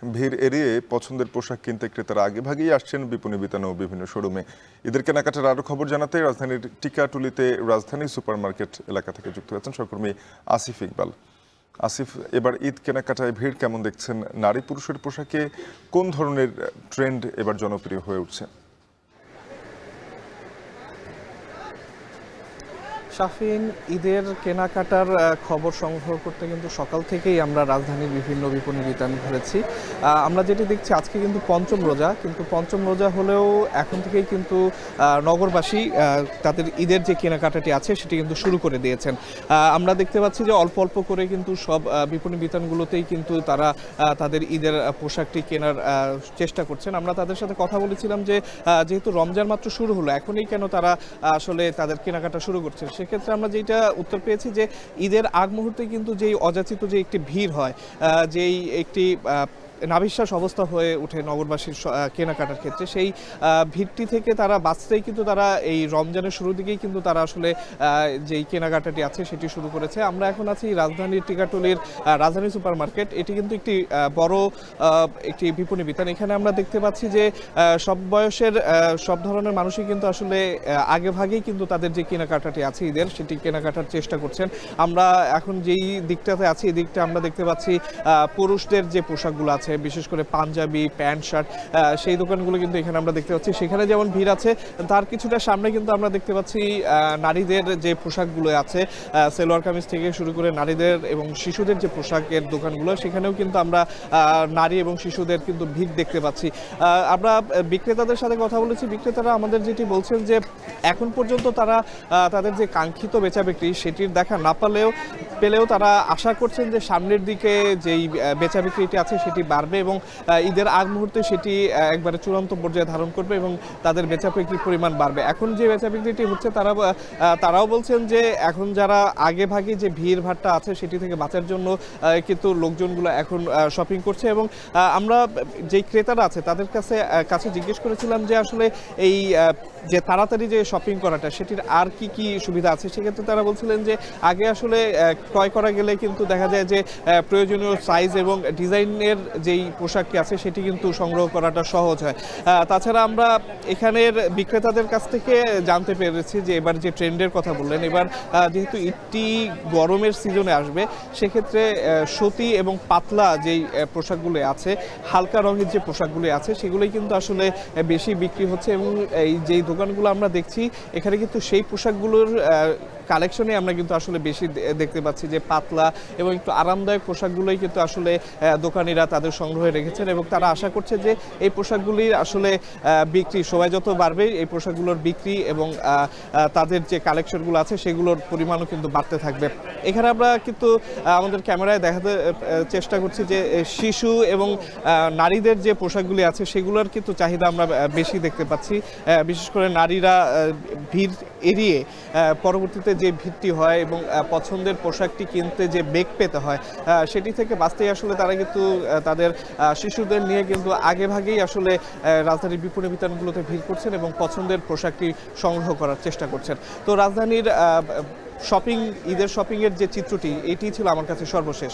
ভিড় এড়িয়ে পছন্দের পোশাক কিনতে ক্রেতারা আগেভাগেই আসছেন বিপণী বিতান ও বিভিন্ন শোরুমে। ঈদের কেনাকাটার আরও খবর জানাতে রাজধানীর টিকাটুলিতে রাজধানী সুপারমার্কেট এলাকা থেকে যুক্ত হয়েছেন সহকর্মী আসিফ ইকবাল। আসিফ, এবার ঈদ কেনাকাটায় ভিড় কেমন দেখছেন? নারী পুরুষের পোশাকে কোন ধরনের ট্রেন্ড এবার জনপ্রিয় হয়ে উঠছে? শাফিন, ঈদের কেনাকাটার খবর সংগ্রহ করতে কিন্তু সকাল থেকেই আমরা রাজধানীর বিভিন্ন বিপণী বিতান ঘুরেছি। আমরা যেটি দেখছি আজকে কিন্তু পঞ্চম রোজা, কিন্তু পঞ্চম রোজা হলেও এখন থেকেই কিন্তু নগরবাসী তাদের ঈদের যে কেনাকাটাটি আছে সেটি কিন্তু শুরু করে দিয়েছেন। আমরা দেখতে পাচ্ছি যে অল্প অল্প করে কিন্তু সব বিপণী বিতানগুলোতেই কিন্তু তারা তাদের ঈদের পোশাকটি কেনার চেষ্টা করছেন। আমরা তাদের সাথে কথা বলেছিলাম যে যেহেতু রমজান মাত্র শুরু হলো, এখনই কেন তারা আসলে তাদের কেনাকাটা শুরু করছেন। সেক্ষেত্রে আমরা যেটা উত্তর পেয়েছি যে ঈদের আগ মুহূর্তে কিন্তু যেই অযাচিত যে একটি ভিড় হয়, যেই একটি নাভিশ্বাস অবস্থা হয়ে ওঠে নগরবাসীর কেনাকাটার ক্ষেত্রে, সেই ভিড়টি থেকে তারা বাঁচতেই কিন্তু তারা এই রমজানের শুরুর দিকেই কিন্তু তারা আসলে যেই কেনাকাটাটি আছে সেটি শুরু করেছে। আমরা এখন আছি রাজধানীর টিকাটুলির রাজধানী সুপার মার্কেট। এটি কিন্তু একটি বড় একটি বিপণী বিতান। এখানে আমরা দেখতে পাচ্ছি যে সব বয়সের সব ধরনের মানুষই কিন্তু আসলে আগে ভাগেই কিন্তু তাদের যে কেনাকাটাটি আছে ঈদের, সেটি কেনাকাটার চেষ্টা করছেন। আমরা এখন যেই দিকটাতে আছি এই দিকটা আমরা দেখতে পাচ্ছি পুরুষদের যে পোশাকগুলো আছে, বিশেষ করে পাঞ্জাবি, প্যান্ট, শার্ট, সেই দোকানগুলো কিন্তু এখানে আমরা দেখতে পাচ্ছি। সেখানে যেমন ভিড় আছে, তার কিছুটা সামনে কিন্তু আমরা দেখতে পাচ্ছি নারীদের যে পোশাকগুলো আছে, সেলোয়ার কামিজ থেকে শুরু করে নারীদের এবং শিশুদের যে পোশাকের দোকানগুলো, সেখানেও কিন্তু আমরা নারী এবং শিশুদের কিন্তু ভিড় দেখতে পাচ্ছি। আমরা বিক্রেতাদের সাথে কথা বলেছি। বিক্রেতারা আমাদের যেটি বলছেন যে এখন পর্যন্ত তারা তাদের যে কাঙ্ক্ষিত বেচা বিক্রি সেটির দেখা না পেলেও তারা আশা করছেন যে সামনের দিকে যেই বেচা বিক্রিটি আছে সেটি বাড়বে এবং ঈদের আগ মুহূর্তে সেটি একবারে চূড়ান্ত পর্যায়ে ধারণ করবে এবং তাদের বেচা বিক্রির পরিমাণ বাড়বে। এখন যে বেচা বিক্রিটি হচ্ছে তারাও বলছেন যে এখন যারা আগে ভাগে যে ভিড় ভাট্টা আছে সেটি থেকে বাঁচার জন্য কিন্তু লোকজনগুলো এখন শপিং করছে। এবং আমরা যেই ক্রেতারা আছে তাদের কাছে জিজ্ঞেস করেছিলাম যে আসলে এই যে তাড়াতাড়ি যে শপিং করাটা সেটির আর কি কি সুবিধা আছে। সেক্ষেত্রে তারা বলছিলেন যে আগে আসলে ক্রয় করা গেলে কিন্তু দেখা যায় যে প্রয়োজনীয় সাইজ এবং ডিজাইনের যেই পোশাকটি আছে সেটি কিন্তু সংগ্রহ করাটা সহজ হয়। তাছাড়া আমরা এখানের বিক্রেতাদের কাছ থেকে জানতে পেরেছি যে এবার যে ট্রেন্ডের কথা বললেন, এবার যেহেতু ঈদটি গরমের সিজনে আসবে, সেক্ষেত্রে সুতি এবং পাতলা যেই পোশাকগুলো আছে, হালকা রঙের যে পোশাকগুলো আছে সেগুলোই কিন্তু আসলে বেশি বিক্রি হচ্ছে। এবং এই যেই দোকানগুলো আমরা দেখছি এখানে কিন্তু সেই পোশাকগুলোর কালেকশনে আমরা কিন্তু আসলে বেশি দেখতে পাচ্ছি যে পাতলা এবং একটু আরামদায়ক পোশাকগুলোই কিন্তু আসলে দোকানিরা তাদের সংগ্রহে রেখেছেন এবং তারা আশা করছে যে এই পোশাকগুলির আসলে বিক্রি সময় যত বাড়বে এই পোশাকগুলোর বিক্রি এবং তাদের যে কালেকশনগুলো আছে সেগুলোর পরিমাণও কিন্তু বাড়তে থাকবে। এখানে আমরা কিন্তু আমাদের ক্যামেরায় দেখাতে চেষ্টা করছি যে শিশু এবং নারীদের যে পোশাকগুলি আছে সেগুলোর কিন্তু চাহিদা আমরা বেশি দেখতে পাচ্ছি। বিশেষ করে নারীরা ভিড় এড়িয়ে পরবর্তীতে যে ভিড়টি হয় এবং পছন্দের পোশাকটি কিনতে যে বেগ পেতে হয় সেটি থেকে বাঁচতেই আসলে তারা কিন্তু তাদের শিশুদের নিয়ে কিন্তু আগে ভাগেই আসলে রাজধানীর বিপণী বিতানগুলোতে ভিড় করছেন এবং পছন্দের পোশাকটি সংগ্রহ করার চেষ্টা করছেন। তো রাজধানীর ঈদের শপিংয়ের যে চিত্রটি, এটি ছিল আমার কাছে সর্বশেষ।